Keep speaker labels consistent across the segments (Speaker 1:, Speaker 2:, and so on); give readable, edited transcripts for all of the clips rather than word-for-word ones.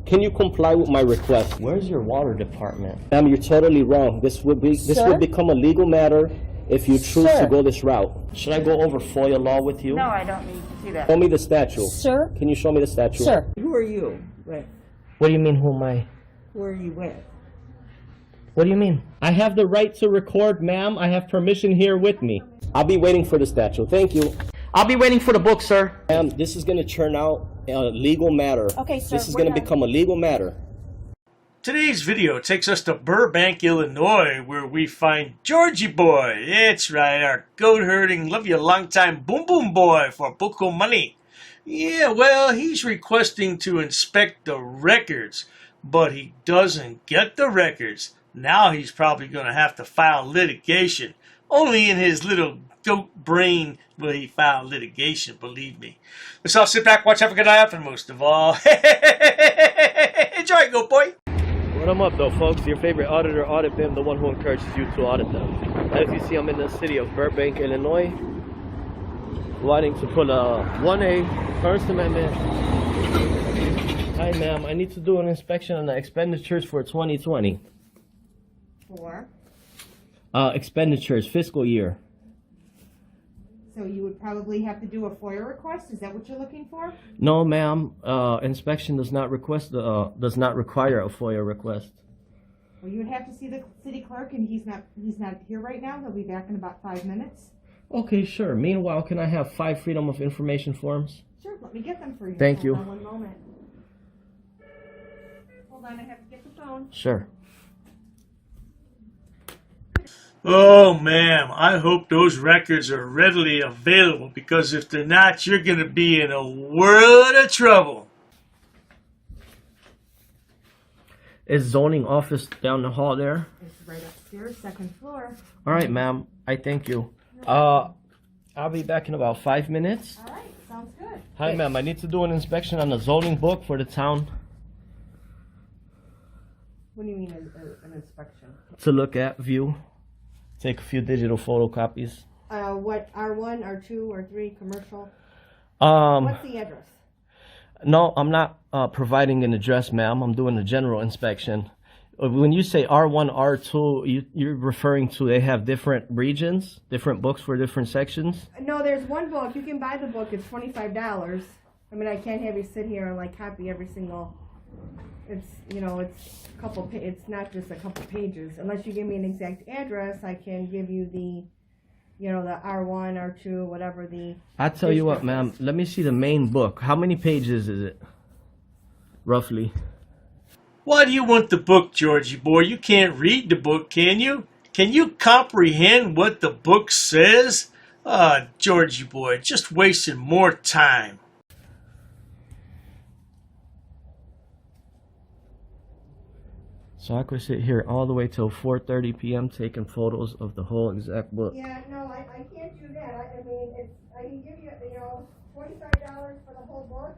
Speaker 1: Can you comply with my request?
Speaker 2: Where's your water department?
Speaker 1: Ma'am, you're totally wrong. This would become a legal matter if you choose to go this route.
Speaker 2: Should I go over FOIA law with you?
Speaker 3: No, I don't need to see that.
Speaker 1: Show me the statute.
Speaker 4: Sir?
Speaker 1: Can you show me the statute?
Speaker 4: Sir.
Speaker 5: Who are you with?
Speaker 2: What do you mean, who am I?
Speaker 5: Who are you with?
Speaker 2: What do you mean? I have the right to record, ma'am. I have permission here with me.
Speaker 1: I'll be waiting for the statute. Thank you.
Speaker 2: I'll be waiting for the book, sir.
Speaker 1: Ma'am, this is going to turn out a legal matter.
Speaker 4: Okay, sir.
Speaker 1: This is going to become a legal matter.
Speaker 6: Today's video takes us to Burbank, Illinois, where we find Georgie Boy. That's right, our goat-herding, love-you-long-time boom-boom boy for buco money. Yeah, well, he's requesting to inspect the records, but he doesn't get the records. Now he's probably going to have to file litigation. Only in his little goat brain will he file litigation, believe me. Let's all sit back, watch, have a good eye out, and most of all, enjoy, Goat Boy.
Speaker 2: What I'm up though, folks, your favorite auditor, Audit Bim, the one who encourages you to audit them. As you see, I'm in the city of Burbank, Illinois, wanting to put a 1A First Amendment. Hi ma'am, I need to do an inspection on the expenditures for 2020.
Speaker 7: For?
Speaker 2: Expenditures, fiscal year.
Speaker 7: So you would probably have to do a FOIA request? Is that what you're looking for?
Speaker 2: No ma'am, inspection does not require a FOIA request.
Speaker 7: Well, you would have to see the city clerk, and he's not here right now. He'll be back in about 5 minutes.
Speaker 2: Okay, sure. Meanwhile, can I have 5 Freedom of Information forms?
Speaker 7: Sure, let me get them for you.
Speaker 2: Thank you.
Speaker 7: Hold on one moment. Hold on, I have to get the phone.
Speaker 2: Sure.
Speaker 6: Oh, ma'am, I hope those records are readily available, because if they're not, you're going to be in a world of trouble.
Speaker 2: Is zoning office down the hall there?
Speaker 7: It's right upstairs, second floor.
Speaker 2: All right, ma'am. I thank you. I'll be back in about 5 minutes.
Speaker 7: All right, sounds good.
Speaker 2: Hi, ma'am. I need to do an inspection on the zoning book for the town
Speaker 7: What do you mean an inspection?
Speaker 2: to look at, view, take a few digital photocopies.
Speaker 7: What, R1, R2, R3, commercial?
Speaker 2: Um,
Speaker 7: What's the address?
Speaker 2: no, I'm not providing an address, ma'am. I'm doing a general inspection. When you say R1, R2, you're referring to they have different regions, different books for different sections?
Speaker 7: No, there's one book. You can buy the book. It's $25. I mean, I can't have you sit here and like copy every single. It's it's a couple. It's not just a couple pages. Unless you give me an exact address, I can give you the, the R1, R2, whatever the.
Speaker 2: I tell you what, ma'am. Let me see the main book. How many pages is it, roughly?
Speaker 6: Why do you want the book, Georgie Boy? You can't read the book, can you? Can you comprehend what the book says? Georgie Boy, just wasting more time.
Speaker 2: So I could sit here all the way till 4:30 p.m. taking photos of the whole exact book.
Speaker 7: Yeah, no, I can't do that. I mean, I can give you, $25 for the whole book,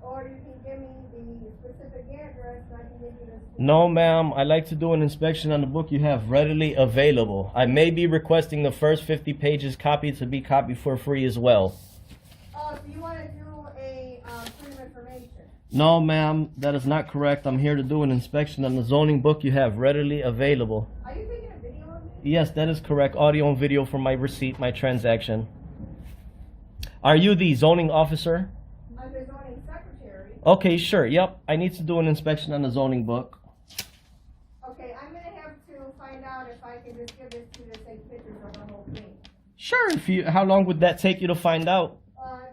Speaker 7: or you can give me the specific address, and I can give you this.
Speaker 2: No, ma'am. I like to do an inspection on the book you have readily available. I may be requesting the first 50 pages copied to be copied for free as well.
Speaker 7: Oh, so you want to do a freedom of information?
Speaker 2: No, ma'am. That is not correct. I'm here to do an inspection on the zoning book you have readily available.
Speaker 7: Are you taking a video of me?
Speaker 2: Yes, that is correct. Audio and video for my receipt, my transaction. Are you the zoning officer?
Speaker 7: I'm the zoning secretary.
Speaker 2: Okay, sure. Yep. I need to do an inspection on the zoning book.
Speaker 7: Okay, I'm going to have to find out if I can just give this to you to take pictures of the whole thing.
Speaker 2: Sure. How long would that take you to find out?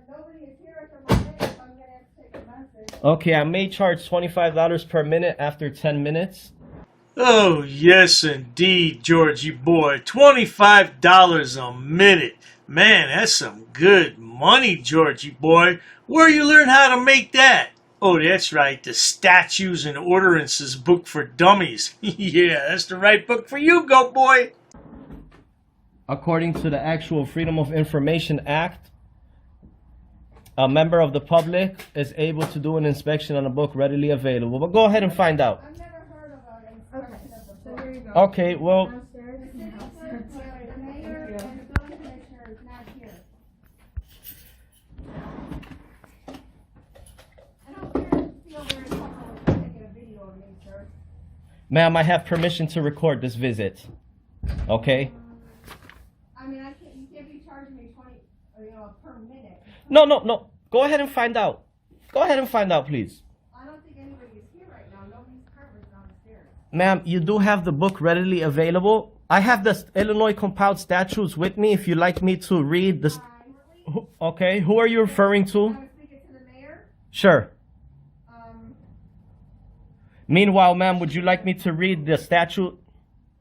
Speaker 7: Nobody is here at the moment, so I'm going to have to take a message.
Speaker 2: Okay, I may charge $25 per minute after 10 minutes.
Speaker 6: Oh, yes, indeed, Georgie Boy. $25 a minute. Man, that's some good money, Georgie Boy. Where you learn how to make that? Oh, that's right, the Statutes and Ordinances book for dummies. Yeah, that's the right book for you, Goat Boy.
Speaker 2: According to the actual Freedom of Information Act, a member of the public is able to do an inspection on a book readily available. But go ahead and find out.
Speaker 7: I've never heard of an inspection of the book.
Speaker 5: So here you go.
Speaker 2: Okay, well,
Speaker 7: The mayor and the building commissioner is not here. I don't care if you feel very comfortable with
Speaker 1: Ma'am, I have permission to record this visit. Okay?
Speaker 7: I mean, you can't be charging me 20, per minute.
Speaker 1: No. Go ahead and find out. Go ahead and find out, please.
Speaker 7: I don't think anybody is here right now. Nobody's covered downstairs.
Speaker 1: Ma'am, you do have the book readily available. I have the Illinois compiled statutes with me if you'd like me to read the... Okay, who are you referring to?
Speaker 7: I was speaking to the mayor.
Speaker 1: Sure. Meanwhile, ma'am, would you like me to read the statute?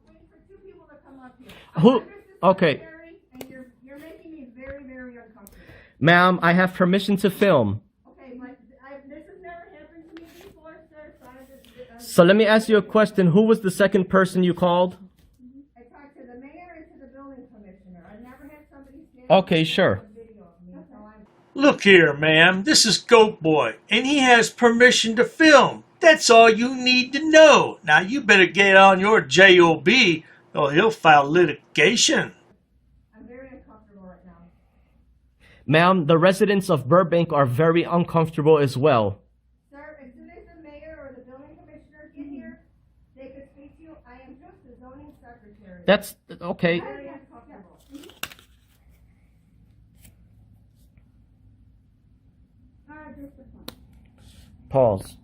Speaker 7: Waiting for two people to come up here.
Speaker 1: Who? Okay.
Speaker 7: And you're making me very, very uncomfortable.
Speaker 1: Ma'am, I have permission to film.
Speaker 7: Okay, this has never happened to me before, sir, so I just...
Speaker 1: So let me ask you a question. Who was the second person you called?
Speaker 7: I talked to the mayor and to the building commissioner. I've never had somebody stand
Speaker 1: Okay, sure.
Speaker 7: video of me, so I'm...
Speaker 6: Look here, ma'am. This is GoatBoy, and he has permission to film. That's all you need to know. Now you better get on your job, or he'll file litigation.
Speaker 7: I'm very uncomfortable right now.
Speaker 1: Ma'am, the residents of Burbank are very uncomfortable as well.
Speaker 7: Sir, as soon as the mayor or the building commissioner get here, they could speak to you. I am just the zoning secretary.
Speaker 1: That's okay.
Speaker 7: Very uncomfortable.
Speaker 1: Pause.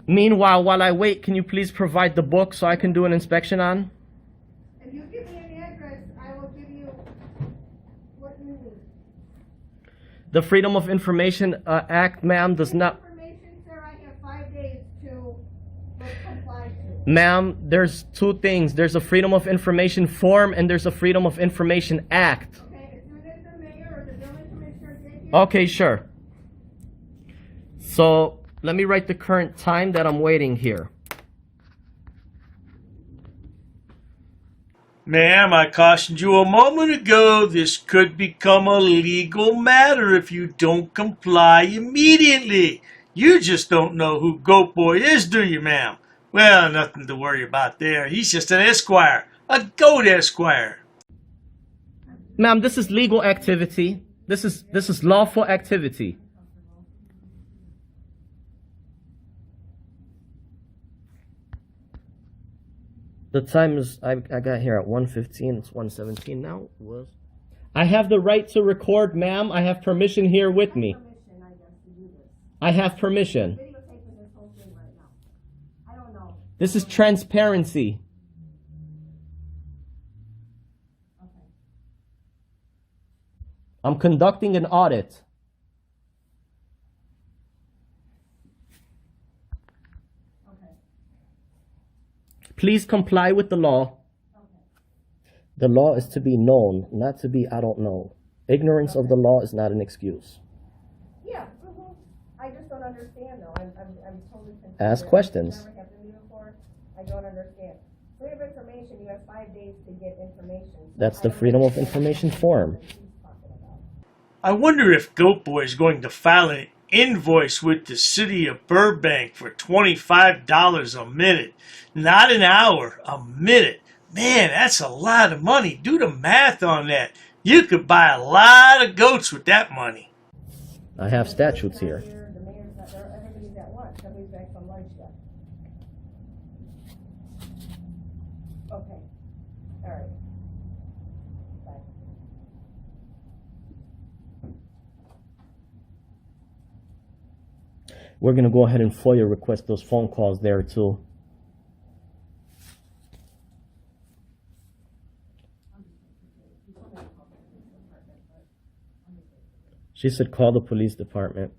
Speaker 1: Meanwhile, while I wait, can you please provide the book so I can do an inspection on?
Speaker 7: If you give me an address, I will give you what you need.
Speaker 1: The Freedom of Information Act, ma'am, does not...
Speaker 7: Information, sir, I have 5 days to comply to.
Speaker 1: Ma'am, there's two things. There's a Freedom of Information form and there's a Freedom of Information Act.
Speaker 7: Okay, as soon as the mayor or the building commissioner get here...
Speaker 1: Okay, sure. So, let me write the current time that I'm waiting here.
Speaker 6: Ma'am, I cautioned you a moment ago, this could become a legal matter if you don't comply immediately. You just don't know who GoatBoy is, do you, ma'am? Well, nothing to worry about there. He's just an esquire, a goat esquire.
Speaker 1: Ma'am, this is legal activity. This is lawful activity. The time is, I got here at 1:15, it's 1:17 now. I have the right to record, ma'am. I have permission here with me.
Speaker 7: Permission, I guess, to do this.
Speaker 1: I have permission.
Speaker 7: Videotaping this whole thing right now. I don't know.
Speaker 1: This is transparency.
Speaker 7: Okay.
Speaker 1: I'm conducting an audit.
Speaker 7: Okay.
Speaker 1: Please comply with the law.
Speaker 7: Okay.
Speaker 1: The law is to be known, not to be I don't know. Ignorance of the law is not an excuse.
Speaker 7: Yeah. I just don't understand, though. I'm totally confused.
Speaker 1: Ask questions.
Speaker 7: It's never happened to me before. I don't understand. Freedom of information, you have 5 days to get information. So
Speaker 1: That's
Speaker 7: I
Speaker 1: the
Speaker 7: don't
Speaker 1: Freedom of
Speaker 7: understand
Speaker 1: Information
Speaker 7: what
Speaker 1: form.
Speaker 7: he's talking about.
Speaker 6: I wonder if GoatBoy is going to file an invoice with the city of Burbank for $25 a minute. Not an hour, a minute. Man, that's a lot of money. Do the math on that. You could buy a lot of goats with that money.
Speaker 1: I have statutes here.
Speaker 7: The mayor's not there. Everybody's at lunch. Nobody's back from lunch yet. Okay. All right. Bye.
Speaker 1: We're going to go ahead and FOIA request those phone calls there too. She said call the police department.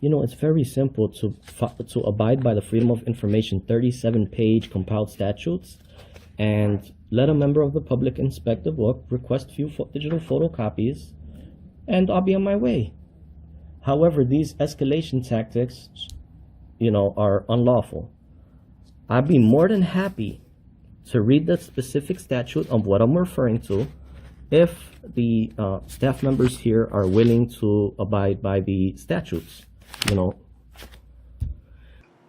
Speaker 1: You know, it's very simple to abide by the Freedom of Information 37-page compiled statutes and let a member of the public inspect the book, request few digital photocopies, and I'll be on my way. However, these escalation tactics, you know, are unlawful. I'd be more than happy to read the specific statute of what I'm referring to if the staff members here are willing to abide by the statutes, you know.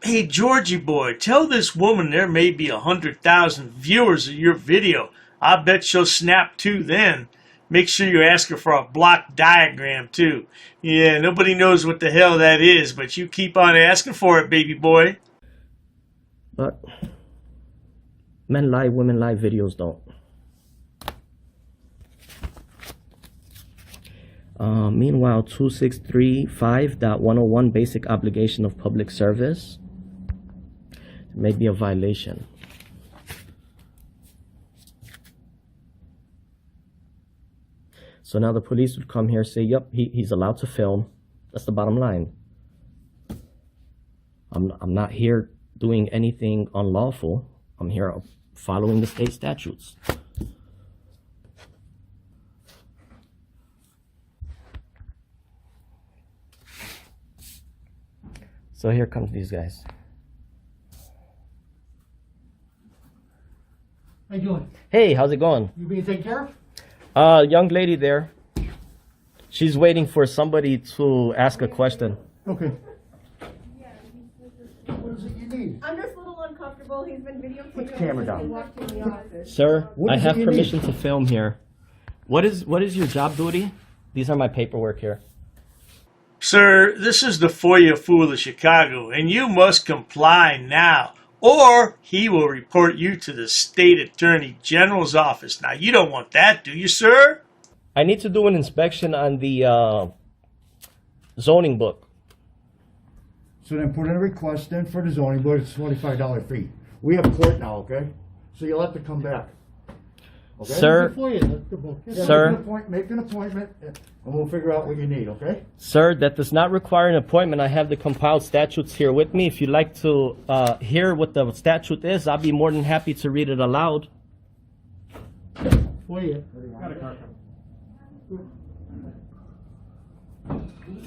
Speaker 6: Hey, Georgie boy, tell this woman there may be 100,000 viewers of your video. I bet she'll snap to then. Make sure you ask her for a block diagram, too. Yeah, nobody knows what the hell that is, but you keep on asking for it, baby boy.
Speaker 1: But men lie, women lie, videos don't. Meanwhile, 2635.101 basic obligation of public service may be a violation. So now the police would come here and say, yep, he's allowed to film. That's the bottom line. I'm not here doing anything unlawful. I'm here following the state statutes. So here comes these guys.
Speaker 3: How you doing?
Speaker 1: Hey, how's it going?
Speaker 3: You being taken care of?
Speaker 1: Young lady there. She's waiting for somebody to ask a question.
Speaker 3: Okay. What is it you need?
Speaker 7: I'm just a little uncomfortable. He's been videotaping.
Speaker 3: Put the camera down.
Speaker 7: He walked in the office.
Speaker 1: Sir,
Speaker 3: What
Speaker 1: I
Speaker 3: is it
Speaker 1: have
Speaker 3: you
Speaker 1: permission
Speaker 3: need?
Speaker 1: to film here. What is your job duty? These are my paperwork here.
Speaker 6: Sir, this is the FOIA Fool of Chicago, and you must comply now, or he will report you to the State Attorney General's office. Now, you don't want that, do you, sir?
Speaker 1: I need to do an inspection on the zoning book.
Speaker 3: So then put in a request in for the zoning board. It's a $25 fee. We have court now, okay? So you'll have to come back. Okay?
Speaker 1: Sir,
Speaker 3: Yeah,
Speaker 1: Sir.
Speaker 3: Make an appointment, and we'll figure out what you need, okay?
Speaker 1: Sir, that does not require an appointment. I have the compiled statutes here with me. If you'd like to hear what the statute is, I'll be more than happy to read it aloud.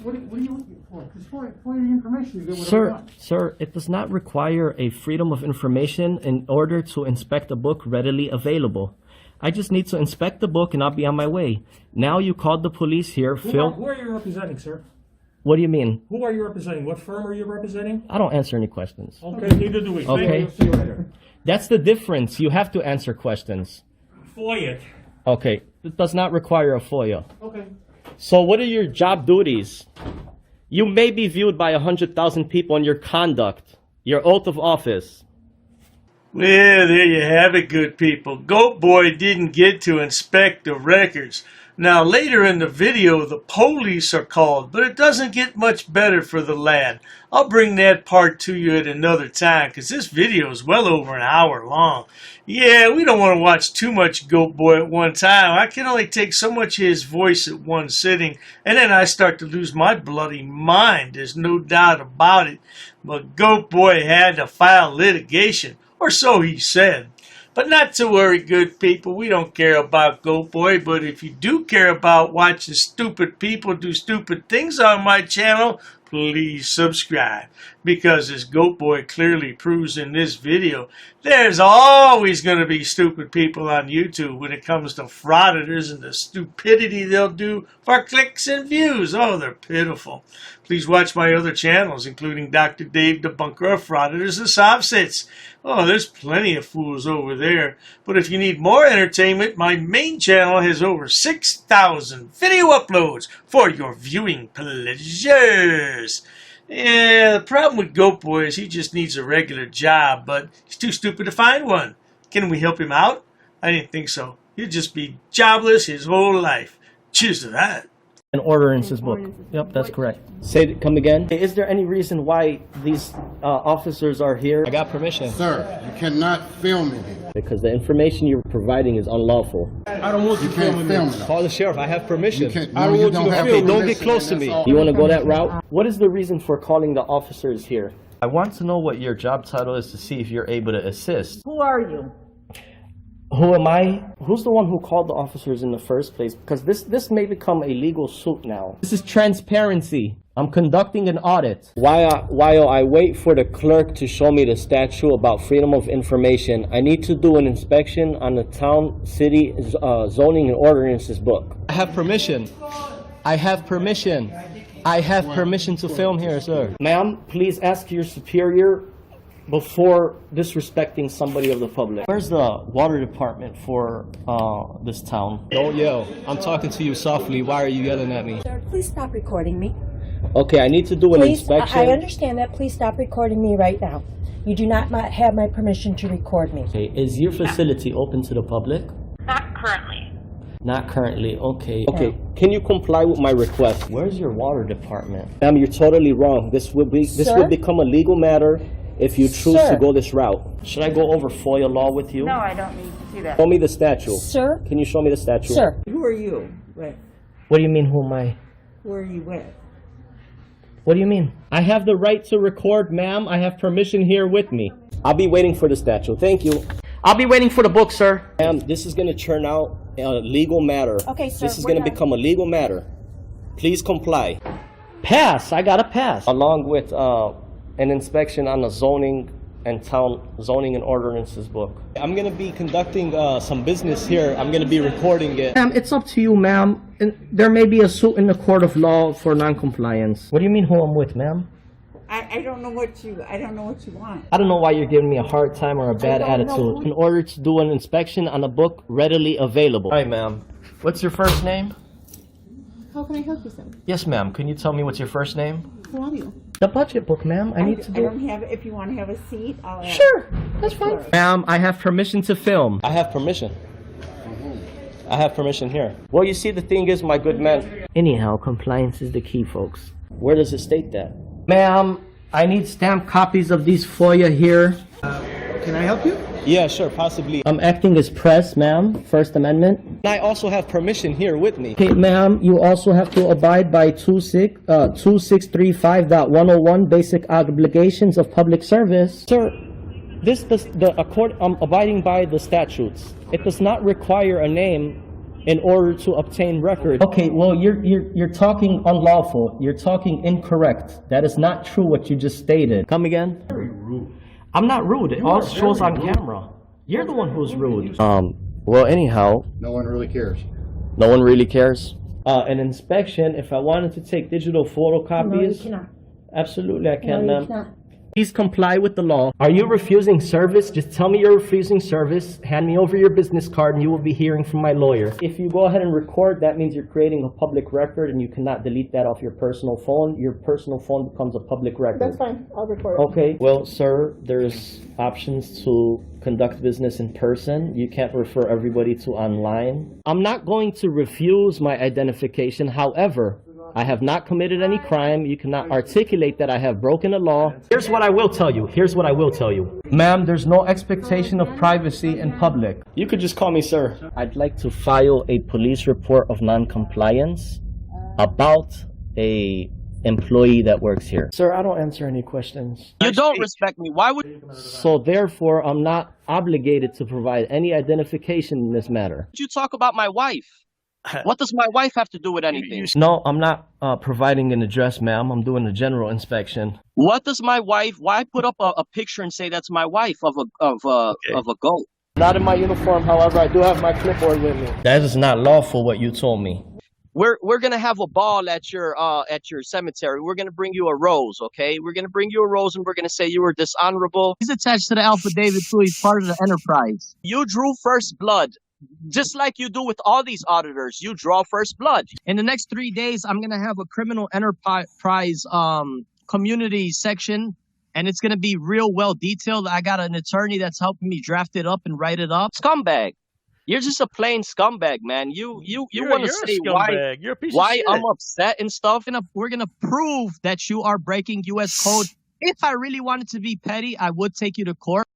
Speaker 3: What are you looking for? Because for the information, you get whatever you
Speaker 1: Sir,
Speaker 3: want.
Speaker 1: sir, it does not require a freedom of information in order to inspect a book readily available. I just need to inspect the book and I'll be on my way. Now you called the police here,
Speaker 4: Who
Speaker 1: Phil.
Speaker 4: are you representing, sir?
Speaker 1: What do you mean?
Speaker 4: Who are you representing? What firm are you representing?
Speaker 1: I don't answer any questions.
Speaker 4: Okay, neither do we. Thank
Speaker 1: Okay.
Speaker 4: you.
Speaker 3: See you later.
Speaker 1: That's the difference. You have to answer questions.
Speaker 4: FOIA.
Speaker 1: Okay. It does not require a FOIA.
Speaker 4: Okay.
Speaker 1: So what are your job duties? You may be viewed by 100,000 people on your conduct, your oath of office.
Speaker 6: Well, there you have it, good people. GoatBoy didn't get to inspect the records. Now, later in the video, the police are called, but it doesn't get much better for the lad. I'll bring that part to you at another time, because this video is well over an hour long. Yeah, we don't want to watch too much GoatBoy at one time. I can only take so much of his voice at one sitting, and then I start to lose my bloody mind. There's no doubt about it. But GoatBoy had to file litigation, or so he said. But not to worry, good people. We don't care about GoatBoy, but if you do care about watching stupid people do stupid things on my channel, please subscribe. Because as GoatBoy clearly proves in this video, there's always going to be stupid people on YouTube when it comes to frauditors and the stupidity they'll do for clicks and views. Oh, they're pitiful. Please watch my other channels, including Dr. Dave, Debunker of Frauditors and Soft-Sits. Oh, there's plenty of fools over there. But if you need more entertainment, my main channel has over 6,000 video uploads for your viewing pleasures. Yeah, the problem with GoatBoy is he just needs a regular job, but he's too stupid to find one. Can we help him out? I didn't think so. He'll just be jobless his whole life. Cheers to that.
Speaker 1: An ordinances book. Yep, that's correct. Say, come again. Is there any reason why these officers are here? I got permission.
Speaker 8: Sir, you cannot film in here.
Speaker 1: Because the information you're providing is unlawful.
Speaker 4: I don't want
Speaker 8: You can't film it.
Speaker 1: Call the sheriff. I have permission.
Speaker 8: You can't-
Speaker 4: I don't
Speaker 8: no, you
Speaker 4: want you to
Speaker 8: have
Speaker 4: film.
Speaker 8: permission,
Speaker 4: Don't get close to
Speaker 8: and
Speaker 4: me.
Speaker 8: that's all.
Speaker 1: You want to go that route? What is the reason for calling the officers here? I want to know what your job title is to see if you're able to assist.
Speaker 5: Who are you?
Speaker 1: Who am I? Who's the one who called the officers in the first place? Because this may become a legal suit now. This is transparency. I'm conducting an audit. While I wait for the clerk to show me the statute about freedom of information, I need to do an inspection on the town, city, zoning and ordinances book. I have permission. I have permission. I have permission to film here, sir. Ma'am, please ask your superior before disrespecting somebody of the public. Where's the water department for this town? Don't yell. I'm talking to you softly. Why are you yelling at me?
Speaker 9: Sir, please stop recording me.
Speaker 1: Okay, I need to do an
Speaker 9: Please,
Speaker 1: inspection.
Speaker 9: I understand that. Please stop recording me right now. You do not have my permission to record me.
Speaker 1: Okay, is your facility open to the public?
Speaker 10: Not currently.
Speaker 1: Not currently. Okay. Okay. Can you comply with my request? Where's your water department? Ma'am, you're totally wrong. This will become a legal matter if you choose to go this route. Should I go over FOIA law with you?
Speaker 5: No, I don't need to see that.
Speaker 1: Show me the statute.
Speaker 9: Sir?
Speaker 1: Can you show me the statute?
Speaker 9: Sir.
Speaker 5: Who are you with?
Speaker 1: What do you mean, who am I?
Speaker 5: Who are you with?
Speaker 1: What do you mean? I have the right to record, ma'am. I have permission here with me. I'll be waiting for the statute. Thank you. I'll be waiting for the book, sir. Ma'am, this is going to turn out a legal matter.
Speaker 9: Okay, sir.
Speaker 1: This is going to become a legal matter. Please comply. Pass. I got a pass. Along with an inspection on the zoning and town zoning and ordinances book. I'm going to be conducting some business here. I'm going to be recording it. Ma'am, it's up to you, ma'am. There may be a suit in the court of law for non-compliance. What do you mean who I'm with, ma'am?
Speaker 5: I don't know what you want.
Speaker 1: I don't know why you're giving me a hard time or a bad
Speaker 9: don't know.
Speaker 1: attitude. In order to do an inspection on a book readily available. Hi, ma'am. What's your first name?
Speaker 10: How can I help you, sir?
Speaker 1: Yes, ma'am. Can you tell me what's your first name?
Speaker 10: Who are you?
Speaker 1: The budget book, ma'am. I need to do.
Speaker 5: I don't have. If you want to have a seat, I'll.
Speaker 1: Sure, that's fine. Ma'am, I have permission to film. I have permission. I have permission here. Well, you see, the thing is, my good man. Anyhow, compliance is the key, folks. Where does it state that? Ma'am, I need stamped copies of these FOIA here.
Speaker 8: Can I help you?
Speaker 1: Yeah, sure, possibly. I'm acting as press, ma'am. First Amendment. And I also have permission here with me. Okay, ma'am, you also have to abide by 2635.101 basic obligations of public service. Sir, I'm abiding by the statutes. It does not require a name in order to obtain record. Okay, well, you're talking unlawful. You're talking incorrect. That is not true what you just stated. Come again? Very rude. I'm not rude. It all shows on camera. You're the one who's rude. Well, anyhow.
Speaker 8: No one really cares.
Speaker 1: No one really cares? An inspection, if I wanted to take digital photocopies.
Speaker 9: No, you cannot.
Speaker 1: Absolutely, I can,
Speaker 9: No,
Speaker 1: ma'am.
Speaker 9: you cannot.
Speaker 1: Please comply with the law. Are you refusing service? Just tell me you're refusing service. Hand me over your business card and you will be hearing from my lawyer. If you go ahead and record, that means you're creating a public record and you cannot delete that off your personal phone. Your personal phone becomes a public record.
Speaker 10: That's fine. I'll record it.
Speaker 1: Okay. Well, sir, there's options to conduct business in person. You can't refer everybody to online. I'm not going to refuse my identification. However, I have not committed any crime. You cannot articulate that I have broken a law. Here's what I will tell you. Here's what I will tell you. Ma'am, there's no expectation of privacy in public. You could just call me sir. I'd like to file a police report of non-compliance about a employee that works here. Sir, I don't answer any questions.
Speaker 11: You don't respect me. Why would
Speaker 1: So therefore, I'm not obligated to provide any identification in this matter.
Speaker 11: you talk about my wife? What does my wife have to do with anything?
Speaker 1: No, I'm not providing an address, ma'am. I'm doing a general inspection.
Speaker 11: What does my wife? Why put up a picture and say that's my wife of a goat?
Speaker 1: Not in my uniform, however, I do have my clipboard with me. That is not lawful what you told me.
Speaker 11: We're gonna have a ball at your cemetery. We're gonna bring you a rose, okay? We're gonna bring you a rose and we're gonna say you were dishonorable. He's attached to the affidavit too. He's part of the enterprise. You drew first blood. Just like you do with all these auditors, you draw first blood. In the next 3 days, I'm going to have a criminal enterprise community section, and it's going to be real well detailed. I got an attorney that's helping me draft it up and write it up. Scumbag. You're just a plain scumbag, man. You want to say why I'm upset and stuff. We're going to prove that you are breaking U.S. code. If I really wanted to be petty, I would take you to court.